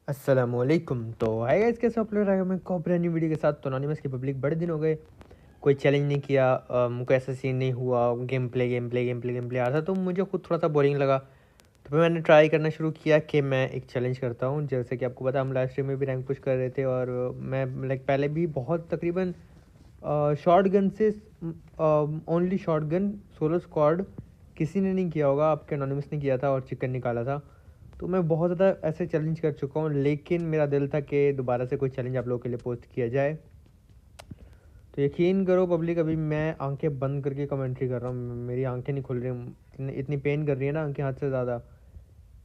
अस्सलामुअलैकुम। तो hi guys, कैसे आप लोग? मैं को ब्रांड न्यू वीडियो के साथ। तो एनिमल्स की पब्लिक बड़े दिन हो गए, कोई चैलेंज नहीं किया, कोई ऐसा सीन नहीं हुआ, गेम प्ले आ रहा था, तो मुझे खुद थोड़ा सा बोरिंग लगा। तो फिर मैंने ट्राई करना शुरू किया कि मैं एक चैलेंज करता हूँ। जैसे कि आपको पता, हम लास्ट स्ट्रीम में भी रैंक पुश कर रहे थे, और मैं लाइक पहले भी बहुत तकरीबन शॉर्ट गन से, only short gun solo squad किसी ने नहीं किया होगा, आपके एनोनिमस ने किया था और चिकन निकाला था। तो मैं बहुत ज़्यादा ऐसे चैलेंज कर चुका हूँ, लेकिन मेरा दिल था कि दोबारा से कोई चैलेंज आप लोगों के लिए पोस्ट किया जाए। तो यकीन करो पब्लिक, अभी मैं आंखें बंद करके कमेंट्री कर रहा हूँ, मेरी आंखें नहीं खुल रही, इतनी पेन कर रही है ना आंखें हद से ज़्यादा।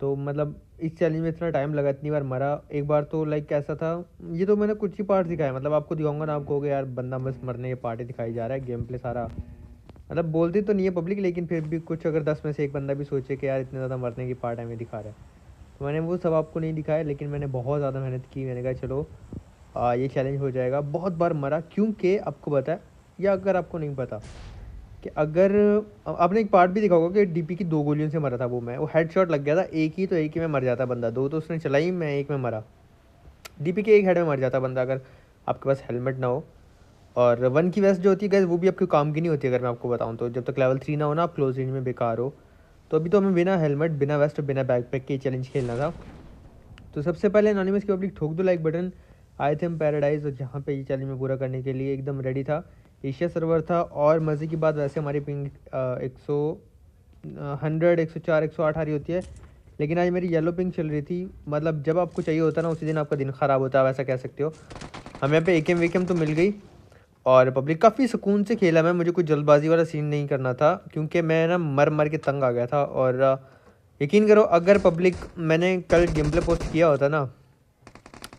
तो मतलब इस चैलेंज में इतना टाइम लगा, इतनी बार मरा। एक बार तो लाइक कैसा था, ये तो मैंने कुछ ही पार्ट दिखाया, मतलब आपको दिखाऊंगा ना, आप कहोगे यार बंदा बस मरने के पार्ट ही दिखाई जा रहा है, गेम प्ले सारा मतलब बोलती तो नहीं है पब्लिक, लेकिन फिर भी कुछ अगर 10 में से एक बंदा भी सोचे कि यार इतने ज़्यादा मरने की पार्ट हमें दिखा रहा है। तो मैंने वो सब आपको नहीं दिखाया, लेकिन मैंने बहुत ज़्यादा मेहनत की। मैंने कहा चलो ये चैलेंज हो जाएगा। बहुत बार मरा, क्योंकि आपको पता है, या अगर आपको नहीं पता, कि अगर आपने एक पार्ट भी देखा होगा कि डीपी की 2 गोलियों से मरा था वो हेडशॉट लग गया था, एक ही में मर जाता बंदा, 2 तो उसने चलाई, मैं एक में मरा। डीपी के एक हेड में मर जाता बंदा अगर आपके पास हेलमेट ना हो। और 1 की वेस्ट जो होती है गैस, वो भी आपके काम की नहीं होती, अगर मैं आपको बताऊँ तो। जब तक लेवल 3 ना हो ना, आप क्लोज रेंज में बेकार हो। तो अभी तो हमें बिना हेलमेट, बिना वेस्ट और बिना बैकपैक के चैलेंज खेलना था। तो सबसे पहले एनोनिमस की पब्लिक ठोक दो लाइक बटन। आए थे हम पैराडाइज, और जहाँ पे ये चैलेंज में पूरा करने के लिए एकदम रेडी था। एशिया सर्वर था, और मज़े की बात वैसे हमारी पिंग 100 104 108 आ रही होती है, लेकिन आज मेरी येलो पिंग चल रही थी। मतलब जब आपको चाहिए होता है ना, उसी दिन आपका दिन ख़राब होता है, वैसा कह सकते हो। हमें यहाँ पे एकेम वेकेम तो मिल गई, और पब्लिक काफ़ी सुकून से खेला मैं। मुझे कुछ जल्दबाजी वाला सीन नहीं करना था, क्योंकि मैं ना मर मर के तंग आ गया था। और यकीन करो, अगर पब्लिक मैंने कल गेम प्ले पोस्ट किया होता ना,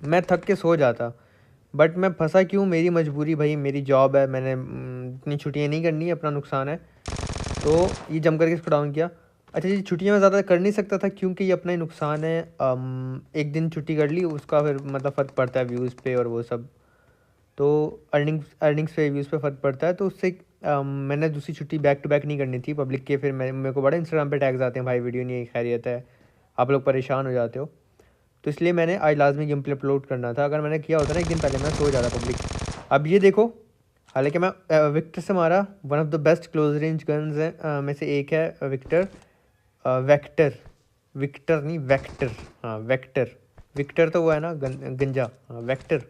मैं थक के सो जाता। बट मैं फंसा क्यों? मेरी मजबूरी भाई, मेरी जॉब है, मैंने इतनी छुट्टियाँ नहीं करनी, अपना नुकसान है। तो ये जम करके इसको डाउन किया। अच्छा जी, छुट्टियाँ मैं ज़्यादा कर नहीं सकता था, क्योंकि ये अपना ही नुकसान है। एक दिन छुट्टी कर ली, उसका फिर मतलब फ़र्क पड़ता है व्यूज़ पे और वो सब। तो अर्निंग्स पे, व्यूज़ पे फ़र्क पड़ता है। तो उससे मैंने दूसरी छुट्टी बैक टू बैक नहीं करनी थी पब्लिक के। फिर मैं, मेरे को बड़ा इंस्टाग्राम पे टैग्स आते हैं, भाई वीडियो नहीं आई, खैरियत है, आप लोग परेशान हो जाते हो। तो इसलिए मैंने आज लाजमी गेम प्ले अपलोड करना था। अगर मैंने किया होता ना एक दिन पहले, मैं सो जाता पब्लिक। अब ये देखो, हालांकि मैं विक्टर से मारा, one of the best close range guns है में से एक है विक्टर। वेक्टर, विक्टर नहीं वेक्टर, हाँ वेक्टर। विक्टर तो वो है ना गंजा, हाँ वेक्टर।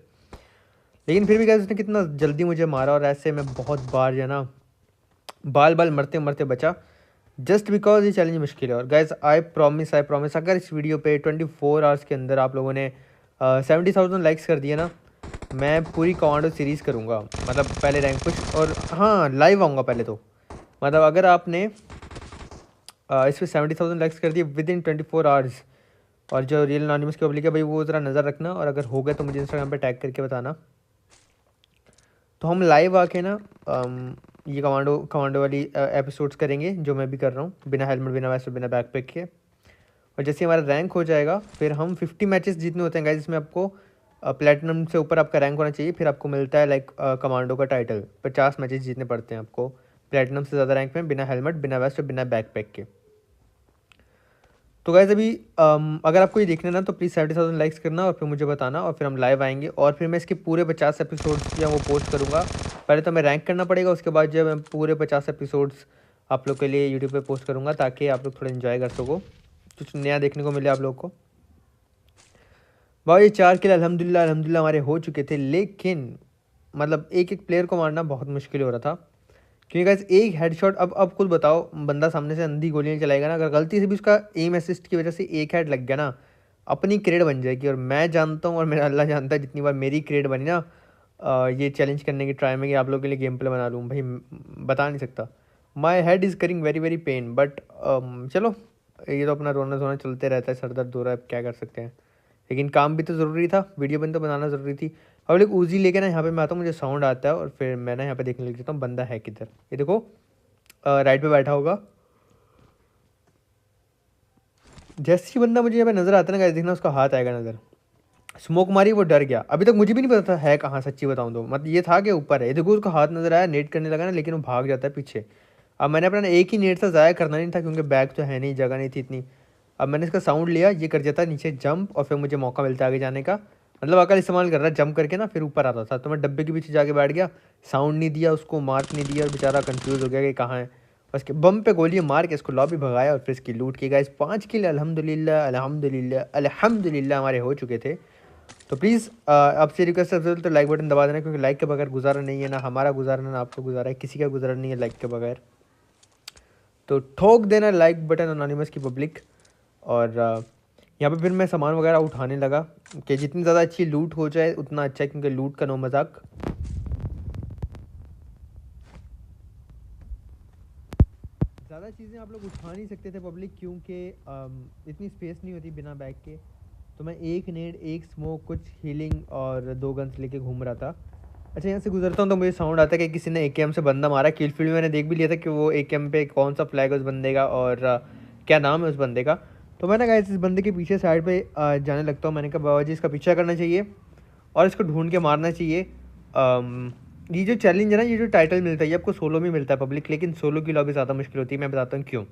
लेकिन फिर भी गाइस, उसने कितना जल्दी मुझे मारा, और ऐसे मैं बहुत बार जो है ना, बाल बाल मरते मरते बचा, जस्ट बिकॉज ये चैलेंज मुश्किल है। और गाइज आई प्रॉमिस अगर इस वीडियो पे 24 आवर्स के अंदर आप लोगों ने 70,000 लाइक्स कर दिए ना, मैं पूरी कमांडो सीरीज़ करूँगा। मतलब पहले रैंक पुश, और हाँ लाइव आऊँगा पहले तो। मतलब अगर आपने इस पर 70,000 लाइक्स कर दिए विद इन 24 आवर्स, और जो रियल एनोनिमस की पब्लिक है भाई, वो ज़रा नज़र रखना, और अगर हो गया तो मुझे इंस्टाग्राम पे टैग करके बताना। तो हम लाइव आके ना ये कमांडो कमांडो वाली एपिसोड्स करेंगे, जो मैं भी कर रहा हूँ, बिना हेलमेट, बिना वैसे, बिना बैकपैक के। और जैसे हमारा रैंक हो जाएगा, फिर हम 50 मैचेस जीतने होते हैं गाइस, जिसमें आपको प्लेटिनम से ऊपर आपका रैंक होना चाहिए, फिर आपको मिलता है लाइक कमांडो का टाइटल। 50 मैचेस जीतने पड़ते हैं आपको प्लेटिनम से ज़्यादा रैंक में, बिना हेलमेट, बिना वेस्ट और बिना बैकपैक के। तो गाइज अभी अगर आपको ये देखना है ना, तो प्लीज़ 70,000 लाइक्स करना, और फिर मुझे बताना, और फिर हम लाइव आएंगे, और फिर मैं इसके पूरे 50 एपिसोड्स जो वो पोस्ट करूँगा। पहले तो मैं रैंक करना पड़ेगा, उसके बाद जो मैं पूरे 50 एपिसोड्स आप लोग के लिए यूट्यूब पे पोस्ट करूँगा, ताकि आप लोग थोड़ा इन्जॉय कर सको, कुछ नया देखने को मिले आप लोग को। भाई ये 4 किल अल्हम्दुलिल्लाह अल्हम्दुलिल्लाह हमारे हो चुके थे, लेकिन मतलब एक एक प्लेयर को मारना बहुत मुश्किल हो रहा था, क्योंकि गाइस एक हेडशॉट, अब खुद बताओ, बंदा सामने से अंधी गोलियां चलाएगा ना, अगर गलती से भी उसका एम असिस्ट की वजह से एक हेड लग गया ना, अपनी क्रेड बन जाएगी। और मैं जानता हूँ, और मेरा अल्लाह जानता है, जितनी बार मेरी क्रेड बनी ना ये चैलेंज करने की ट्राई में कि आप लोगों के लिए गेम प्ले बना लूँ, भाई बता नहीं सकता। My head is hurting very very pain, but चलो, ये तो अपना रोना धोना चलते रहता है, सर दर्द हो रहा है, अब क्या कर सकते हैं। लेकिन काम भी तो ज़रूरी था, वीडियो बन तो बनाना ज़रूरी थी। और एक ऊजी लेके ना यहाँ पे मैं आता हूँ, मुझे साउंड आता है, और फिर मैं ना यहाँ पे देखने लग जाता हूँ बंदा है किधर। ये देखो, राइट पे बैठा होगा। जैसे ही बंदा मुझे यहाँ पे नज़र आता है ना गाइस, देखना उसका हाथ आएगा नज़र। स्मोक मारी, वो डर गया। अभी तक मुझे भी नहीं पता था है कहाँ, सच्ची बताऊँ तो। मतलब ये था कि ऊपर है, ये देखो उसका हाथ नज़र आया, नेट करने लगा ना, लेकिन वो भाग जाता है पीछे। अब मैंने अपना एक ही नेट से ज़ाया करना नहीं था, क्योंकि बैग तो है नहीं, जगह नहीं थी इतनी। अब मैंने इसका साउंड लिया, ये कर देता नीचे जंप और फिर मुझे मौका मिलता है आगे जाने का। मतलब अकल इस्तेमाल कर रहा है, जंप करके ना फिर ऊपर आता था। तो मैं डब्बे के पीछे जाके बैठ गया, साउंड नहीं दिया, उसको मार्क नहीं दिया और बेचारा कंफ्यूज हो गया कि कहाँ है। उसके बम पे गोली मार के इसको लॉबी भगाया और फिर इसकी लूट की। गाइस 5 किल अल्हम्दुलिल्लाह अल्हम्दुलिल्लाह अल्हम्दुलिल्लाह हमारे हो चुके थे। तो प्लीज़ आपसे रिक्वेस्ट है तो लाइक बटन दबा देना, क्योंकि लाइक के बगैर गुजारा नहीं है, ना हमारा गुजारा ना आपका गुजारा है, किसी का गुजारा नहीं है लाइक के बगैर। तो ठोक देना लाइक बटन अनोनिमस की पब्लिक। और यहाँ पे फिर मैं सामान वगैरह उठाने लगा कि जितनी ज़्यादा अच्छी लूट हो जाए उतना अच्छा है, क्योंकि लूट का नो मजाक। ज़्यादा चीज़ें आप लोग उठा नहीं सकते थे पब्लिक, क्योंकि इतनी स्पेस नहीं होती बिना बैग के। तो मैं एक नेड, एक स्मोक, कुछ हीलिंग और 2 गन्स लेके घूम रहा था। अच्छा, यहाँ से गुजरता हूँ तो मुझे साउंड आता है कि किसी ने एकेएम से बंदा मारा। किल फील्ड में मैंने देख भी लिया था कि वो एकेएम पे कौन सा फ्लैग है उस बंदे का और क्या नाम है उस बंदे का। तो मैंने कहा इस बंदे के पीछे साइड पे जाने लगता हूँ। मैंने कहा बाबा जी इसका पीछा करना चाहिए और इसको ढूंढ के मारना चाहिए। ये जो चैलेंज है ना, ये जो टाइटल मिलता है ये आपको सोलो में मिलता है पब्लिक, लेकिन सोलो की लॉबी ज़्यादा मुश्किल होती है। मैं बताता हूँ क्यों।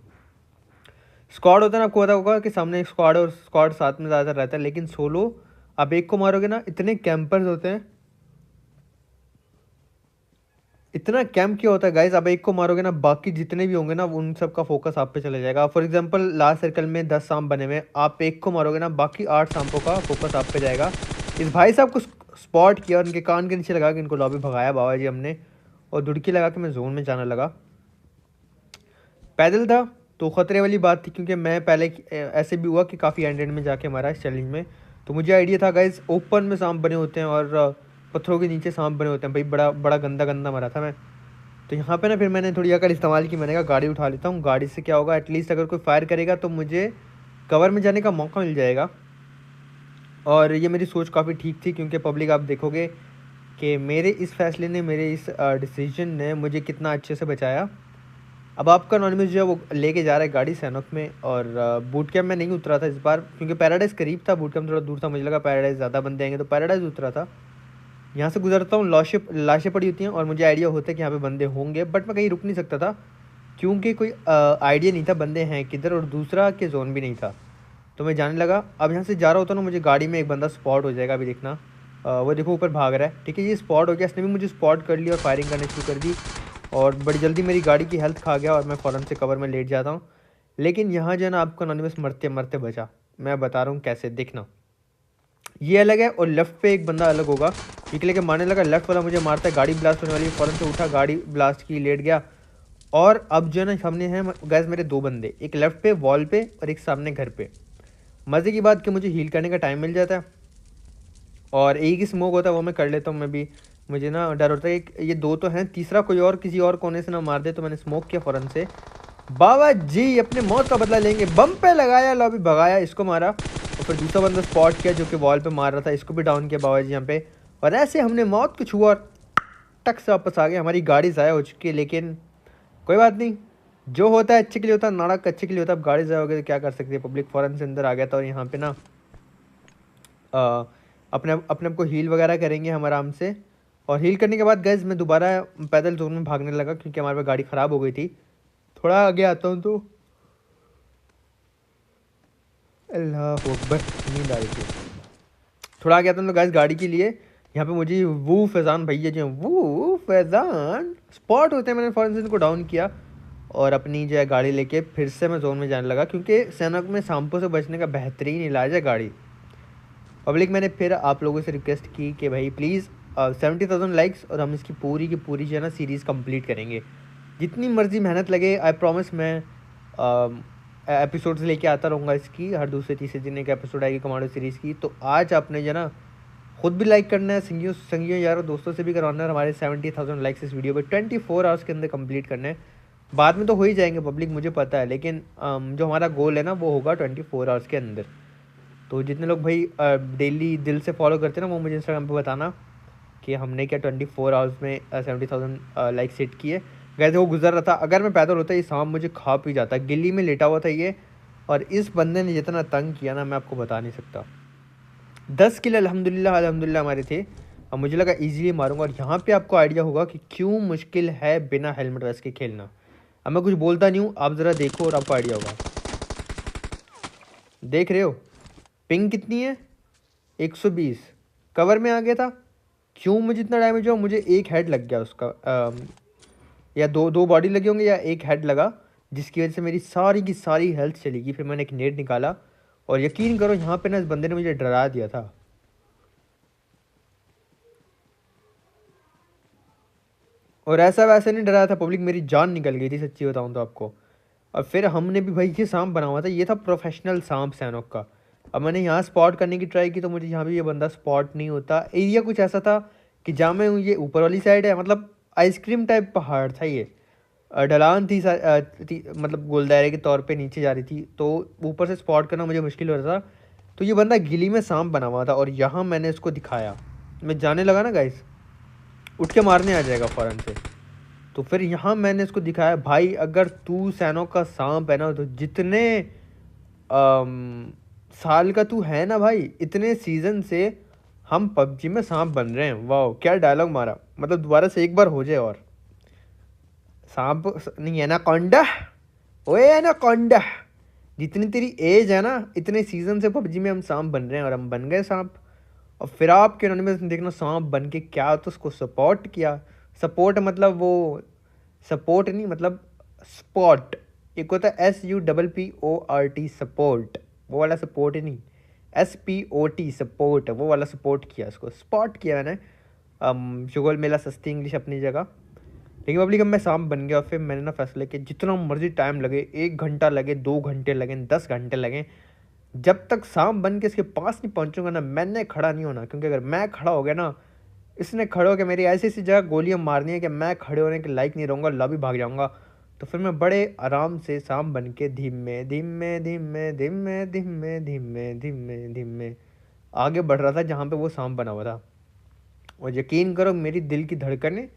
स्क्वाड होता है ना, आपको पता होगा कि सामने एक स्क्वाड और स्क्वाड साथ में ज़्यादा रहता है, लेकिन सोलो आप एक को मारोगे ना, इतने कैंपर्स होते हैं। इतना कैंप क्या होता है गाइस, आप एक को मारोगे ना, बाकी जितने भी होंगे ना उन सब का फोकस आप पे चले जाएगा। फॉर एग्जांपल लास्ट सर्कल में 10 सांप बने हुए, आप एक को मारोगे ना, बाकी 8 सांपों का फोकस आप पे जाएगा। इस भाई साहब को स्पॉट किया और उनके कान के नीचे लगा के इनको लॉबी भगाया बाबा जी हमने, और दुड़की लगा के मैं जोन में जाने लगा। पैदल था तो ख़तरे वाली बात थी, क्योंकि मैं पहले ऐसे भी हुआ कि काफ़ी एंड में जाके मारा इस चैलेंज में। तो मुझे आइडिया था गाइस ओपन में सांप बने होते हैं और पत्थरों के नीचे सांप बने होते हैं। भाई बड़ा बड़ा गंदा गंदा मरा था मैं। तो यहाँ पे ना फिर मैंने थोड़ी अकल इस्तेमाल की। मैंने कहा गाड़ी उठा लेता हूँ, गाड़ी से क्या होगा, एटलीस्ट अगर कोई फायर करेगा तो मुझे कवर में जाने का मौका मिल जाएगा। और ये मेरी सोच काफ़ी ठीक थी, क्योंकि पब्लिक आप देखोगे कि मेरे इस फैसले ने, मेरे इस डिसीजन ने मुझे कितना अच्छे से बचाया। अब आपका एनोनिमस जो है वो लेके जा रहा है गाड़ी सैनोक में, और बूट कैम्प में नहीं उतरा था इस बार, क्योंकि पैराडाइज करीब था, बूट कैम्प थोड़ा दूर था। मुझे लगा पैराडाइज ज़्यादा बंदे आएंगे, तो पैराडाइज उतरा था। यहाँ से गुजरता हूँ, लाशें पड़ी होती हैं और मुझे आइडिया होता है कि यहाँ पे बंदे होंगे, बट मैं कहीं रुक नहीं सकता था, क्योंकि कोई आइडिया नहीं था बंदे हैं किधर, और दूसरा के जोन भी नहीं था। तो मैं जाने लगा। अब यहाँ से जा रहा होता ना, मुझे गाड़ी में एक बंदा स्पॉट हो जाएगा। अभी देखना, वो देखो ऊपर भाग रहा है। ठीक है, ये स्पॉट हो गया, इसने भी मुझे स्पॉट कर लिया और फायरिंग करनी शुरू कर दी, और बड़ी जल्दी मेरी गाड़ी की हेल्थ खा गया और मैं फ़ौरन से कवर में लेट जाता हूँ। लेकिन यहाँ जो है ना, आपको एनोनिमस मरते मरते बचा। मैं बता रहा हूँ कैसे, देखना। ये अलग है और लेफ्ट पे एक बंदा अलग होगा। ये लेके मारने लगा, लेफ्ट वाला मुझे मारता है, गाड़ी ब्लास्ट होने वाली है, फ़ौरन से उठा, गाड़ी ब्लास्ट की, लेट गया। और अब जो है ना, सामने हैं गैस मेरे 2 बंदे, एक लेफ्ट पे वॉल पे और एक सामने घर पे। मज़े की बात कि मुझे हील करने का टाइम मिल जाता है और एक ही स्मोक होता है, वो मैं कर लेता हूँ। मैं भी, मुझे ना डर होता है कि ये 2 तो हैं, तीसरा कोई और किसी और कोने से ना मार दे। तो मैंने स्मोक किया फ़ौरन से। बाबा जी अपने मौत का बदला लेंगे, बम पे लगाया, लॉबी भगाया, इसको मारा, और फिर दूसरा बंदा स्पॉट किया जो कि वॉल पे मार रहा था, इसको भी डाउन किया बाबा जी यहाँ पे। और ऐसे हमने मौत को छुआ और टक से वापस आ गए। हमारी गाड़ी ज़ाया हो चुकी है, लेकिन कोई बात नहीं, जो होता है अच्छे के लिए होता है, नाटक अच्छे के लिए होता है। अब गाड़ी ज़ाया हो गई तो क्या कर सकते हैं। पब्लिक फ़ौरन से अंदर आ गया था और यहाँ पे ना अपने अपने आप को हील वगैरह करेंगे हम आराम से। और हील करने के बाद गैस मैं दोबारा पैदल जोन में भागने लगा, क्योंकि हमारे पास गाड़ी ख़राब हो गई थी। थोड़ा आगे आता हूँ तो अल्लाह अकबर, नींद आ रही थी। थोड़ा आगे आता हूँ तो गैस गाड़ी के लिए यहाँ पे मुझे वो फैज़ान भैया जो हैं, वो फैज़ान स्पॉट होते हैं। मैंने फ़ौरन से इनको डाउन किया और अपनी जो है गाड़ी लेके फिर से मैं जोन में जाने लगा, क्योंकि सैनक में सांपों से बचने का बेहतरीन इलाज है गाड़ी। पब्लिक मैंने फिर आप लोगों से रिक्वेस्ट की कि भाई प्लीज़ 70,000 लाइक्स और हम इसकी पूरी की पूरी जो है ना सीरीज़ कंप्लीट करेंगे। जितनी मर्ज़ी मेहनत लगे, आई प्रॉमिस मैं एपिसोड्स लेके आता रहूँगा इसकी। हर दूसरे तीसरे दिन एक एपिसोड आएगी कमांडो सीरीज़ की। तो आज आपने जो है ना खुद भी लाइक करना है, संगियों यारों दोस्तों से भी करवाना है। हमारे 70,000 लाइक्स इस वीडियो पे 24 आवर्स के अंदर कंप्लीट करने हैं। बाद में तो हो ही जाएंगे पब्लिक, मुझे पता है, लेकिन जो हमारा गोल है ना वो होगा 24 आवर्स के अंदर। तो जितने लोग भाई डेली दिल से फॉलो करते हैं ना, वो मुझे इंस्टाग्राम पे बताना कि हमने क्या 24 आवर्स में 70,000 लाइक सेट किए। वैसे वो गुजर रहा था, अगर मैं पैदल होता ये सांप मुझे खा पी जाता। गिल्ली में लेटा हुआ था ये, और इस बंदे ने जितना तंग किया ना मैं आपको बता नहीं सकता। 10 किल अल्हम्दुलिल्लाह अल्हम्दुलिल्लाह हमारे थे। अब मुझे लगा ईजिली मारूंगा, और यहाँ पे आपको आइडिया होगा कि क्यों मुश्किल है बिना हेलमेट वेस्ट के खेलना। अब मैं कुछ बोलता नहीं हूँ, आप ज़रा देखो और आपको आइडिया होगा। देख रहे हो पिंग कितनी है, 120। कवर में आ गया था, क्यों मुझे इतना डैमेज हुआ, मुझे एक हेड लग गया उसका, या दो बॉडी लगे होंगे या एक हेड लगा, जिसकी वजह से मेरी सारी की सारी हेल्थ चली गई। फिर मैंने एक नेट निकाला और यकीन करो यहाँ पे ना इस बंदे ने मुझे डरा दिया था। और ऐसा वैसे नहीं डराया था पब्लिक, मेरी जान निकल गई थी सच्ची बताऊँ तो आपको। और फिर हमने भी भाई ये सांप बना हुआ था, ये था प्रोफेशनल सांप सैनोक का। अब मैंने यहाँ स्पॉट करने की ट्राई की तो मुझे यहाँ भी ये बंदा स्पॉट नहीं होता। एरिया कुछ ऐसा था कि जहाँ मैं हूँ ये ऊपर वाली साइड है, मतलब आइसक्रीम टाइप पहाड़ था ये, ढलान थी, मतलब गोल दायरे के तौर पे नीचे जा रही थी, तो ऊपर से स्पॉट करना मुझे मुश्किल हो रहा था। तो ये बंदा गिली में सांप बना हुआ था और यहाँ मैंने इसको दिखाया, मैं जाने लगा ना गाइस, उठ के मारने आ जाएगा फ़ौरन से। तो फिर यहाँ मैंने इसको दिखाया, भाई अगर तू सैनो का सांप है ना, तो जितने साल का तू है ना भाई, इतने सीज़न से हम पबजी में सांप बन रहे हैं। वाह क्या डायलॉग मारा, मतलब दोबारा से एक बार हो जाए। और सांप नहीं, एनाकोंडा, ओए एनाकोंडा, जितनी तेरी एज है ना, इतने सीजन से पबजी में हम सांप बन रहे हैं और हम बन गए सांप। और फिर आपके एनोनिमस ने देखना सांप बन के क्या, तो उसको सपोर्ट किया। सपोर्ट मतलब वो सपोर्ट नहीं, मतलब स्पॉट, एक होता है SUPPORT सपोर्ट, वो वाला सपोर्ट ही नहीं, SPOT सपोर्ट, वो वाला सपोर्ट किया, उसको स्पॉट किया मैंने। शुगल मेला सस्ती इंग्लिश अपनी जगह। लेकिन पब्लिक अब मैं सांप बन गया और फिर मैंने ना फैसला किया जितना मर्जी टाइम लगे, 1 घंटा लगे, 2 घंटे लगे, 10 घंटे लगे, जब तक सांप बन के इसके पास नहीं पहुंचूंगा ना, मैंने खड़ा नहीं होना। क्योंकि अगर मैं खड़ा हो गया ना, इसने खड़े होकर मेरी ऐसी ऐसी जगह गोलियां मारनी है कि मैं खड़े होने के लायक नहीं रहूँगा, लॉबी भाग जाऊँगा। तो फिर मैं बड़े आराम से सांप बन के धीमे धीमे धीमे धीमे धीमे धीमे धीमे धीमे आगे बढ़ रहा था जहाँ पे वो सांप बना हुआ था। और यकीन करो मेरी दिल की धड़कनें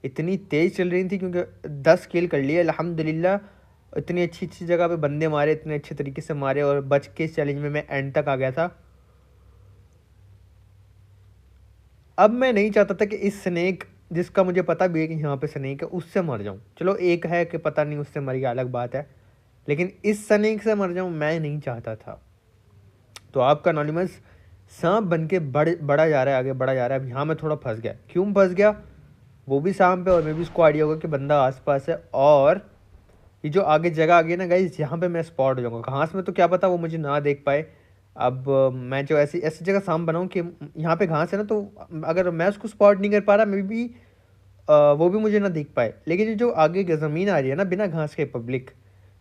इतनी तेज़ चल रही थी, क्योंकि 10 किल कर लिए अल्हम्दुलिल्लाह। इतनी अच्छी अच्छी जगह पे बंदे मारे, इतने अच्छे तरीके से मारे, और बच के इस चैलेंज में मैं एंड तक आ गया था। अब मैं नहीं चाहता था कि इस स्नेक, जिसका मुझे पता भी है कि यहाँ पे स्नेक है, उससे मर जाऊँ। चलो एक है कि पता नहीं उससे मर गया, अलग बात है, लेकिन इस स्नेक से मर जाऊँ मैं नहीं चाहता था। तो आपका एनोनिमस सांप बन के बड़ा जा रहा है, आगे बढ़ा जा रहा है। अब यहाँ मैं थोड़ा फंस गया। क्यों फंस गया, वो भी सांप है और मैं भी, उसको आइडिया होगा कि बंदा आसपास है। और ये जो आगे जगह आ गई ना गाइस, यहाँ पे मैं स्पॉट हो जाऊँगा। घास में तो क्या पता वो मुझे ना देख पाए। अब मैं जो ऐसी ऐसी जगह सांप बनाऊँ कि यहाँ पे घास है ना, तो अगर मैं उसको स्पॉट नहीं कर पा रहा, मैं भी वो भी मुझे ना देख पाए। लेकिन ये जो आगे ज़मीन आ रही है ना बिना घास के पब्लिक,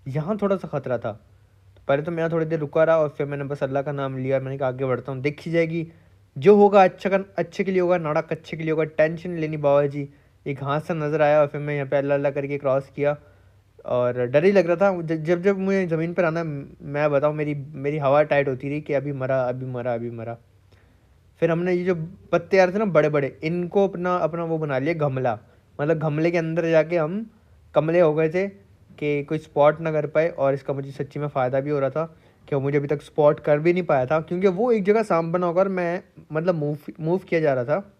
यहाँ थोड़ा सा खतरा था। तो पहले तो मैं थोड़ी देर रुका रहा और फिर मैंने बस अल्लाह का नाम लिया। मैंने कहा आगे बढ़ता हूँ, देखी जाएगी, जो होगा अच्छा का अच्छे के लिए होगा, नाड़क अच्छे के लिए होगा, टेंशन लेनी बाबा जी। एक घास सा नज़र आया और फिर मैं यहाँ पे अल्लाह अल्लाह करके क्रॉस किया। और डर ही लग रहा था जब जब मुझे ज़मीन पर आना, मैं बताऊँ मेरी मेरी हवा टाइट होती रही कि अभी मरा, अभी मरा, अभी मरा। फिर हमने ये जो पत्ते आ रहे थे ना बड़े बड़े, इनको अपना अपना वो बना लिया गमला। मतलब गमले के अंदर जाके हम कमले हो गए थे कि कोई स्पॉट ना कर पाए। और इसका मुझे सच्ची में फ़ायदा भी हो रहा था कि वो मुझे अभी तक स्पॉट कर भी नहीं पाया था, क्योंकि वो एक जगह सांप बना होकर मैं, मतलब मूव मूव किया जा रहा था।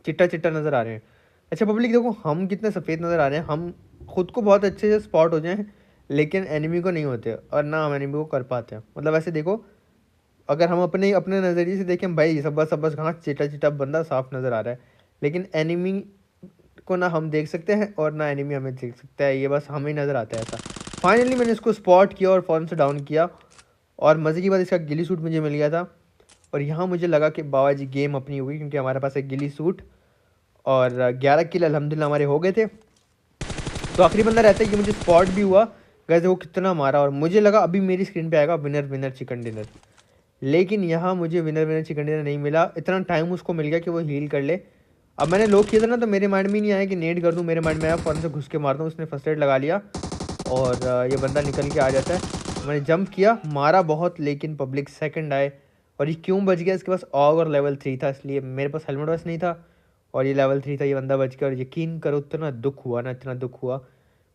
चिट्टा चिट्टा नज़र आ रहे हैं। अच्छा पब्लिक देखो, हम कितने सफ़ेद नज़र आ रहे हैं, हम खुद को बहुत अच्छे से स्पॉट हो जाएं, लेकिन एनिमी को नहीं होते, और ना हम एनिमी को कर पाते हैं। मतलब ऐसे देखो, अगर हम अपने अपने नज़रिए से देखें भाई, सब बस घास, चिटा चिटा बंदा साफ नज़र आ रहा है, लेकिन एनिमी को ना हम देख सकते हैं और ना एनिमी हमें देख सकता है, ये बस हमें ही नज़र आता है ऐसा। फाइनली मैंने इसको स्पॉट किया और फ़ौरन से डाउन किया। और मज़े की बात, इसका गिली सूट मुझे मिल गया था। और यहाँ मुझे लगा कि बाबा जी गेम अपनी हुई, क्योंकि हमारे पास एक गिली सूट और 11 किल अल्हम्दुलिल्लाह हमारे हो गए थे। तो आखिरी बंदा रहता है कि मुझे स्पॉट भी हुआ। गैस वो कितना मारा और मुझे लगा अभी मेरी स्क्रीन पे आएगा विनर विनर चिकन डिनर, लेकिन यहाँ मुझे विनर विनर चिकन डिनर नहीं मिला। इतना टाइम उसको मिल गया कि वो हील कर ले। अब मैंने लो किया था ना, तो मेरे माइंड में नहीं आया कि नेट कर दूँ, मेरे माइंड में आया फ़ौरन से घुस के मार दूँ। उसने फर्स्ट एड लगा लिया और ये बंदा निकल के आ जाता है। मैंने जंप किया, मारा बहुत, लेकिन पब्लिक सेकंड आए। और ये क्यों बच गया, इसके पास ऑग और लेवल 3 था, इसलिए मेरे पास हेलमेट बस नहीं था और ये लेवल 3 था, ये बंदा बच गया। और यकीन करो इतना दुख हुआ ना, इतना दुख हुआ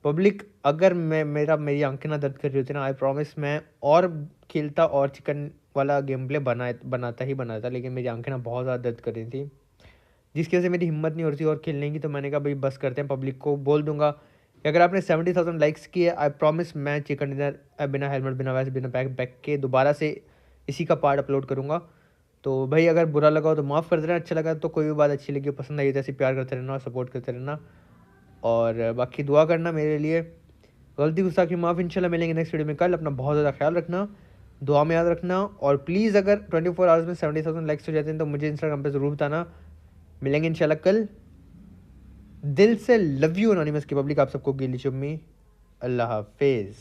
पब्लिक। अगर मेरी आंखें ना दर्द कर रही होती ना, आई प्रॉमिस मैं और खेलता और चिकन वाला गेम प्ले बनाता ही बनाता, लेकिन मेरी आंखें ना बहुत ज़्यादा दर्द कर रही थी, जिसकी वजह से मेरी हिम्मत नहीं हो रही थी और खेलने की। तो मैंने कहा भाई बस करते हैं, पब्लिक को बोल दूंगा कि अगर आपने 70,000 लाइक्स किए, आई प्रॉमिस मैं चिकन डिनर बिना हेलमेट, बिना वैसे, बिना बैग के दोबारा से इसी का पार्ट अपलोड करूँगा। तो भाई अगर बुरा लगा हो तो माफ़ कर देना, अच्छा लगा तो कोई भी बात अच्छी लगी, पसंद आई तो ऐसे प्यार करते रहना और सपोर्ट करते रहना, और बाकी दुआ करना मेरे लिए। गलती गुस्ताखी माफ़, इंशाल्लाह मिलेंगे नेक्स्ट वीडियो में कल। अपना बहुत ज़्यादा ख्याल रखना, दुआ में याद रखना, और प्लीज़ अगर 24 आवर्स में 70,000 लाइक्स हो जाते हैं तो मुझे इंस्टाग्राम पे ज़रूर बताना। मिलेंगे इंशाल्लाह कल। दिल से लव यू अनोनिमस की पब्लिक, आप सबको गिली चुम्मी। अल्लाह हाफिज़।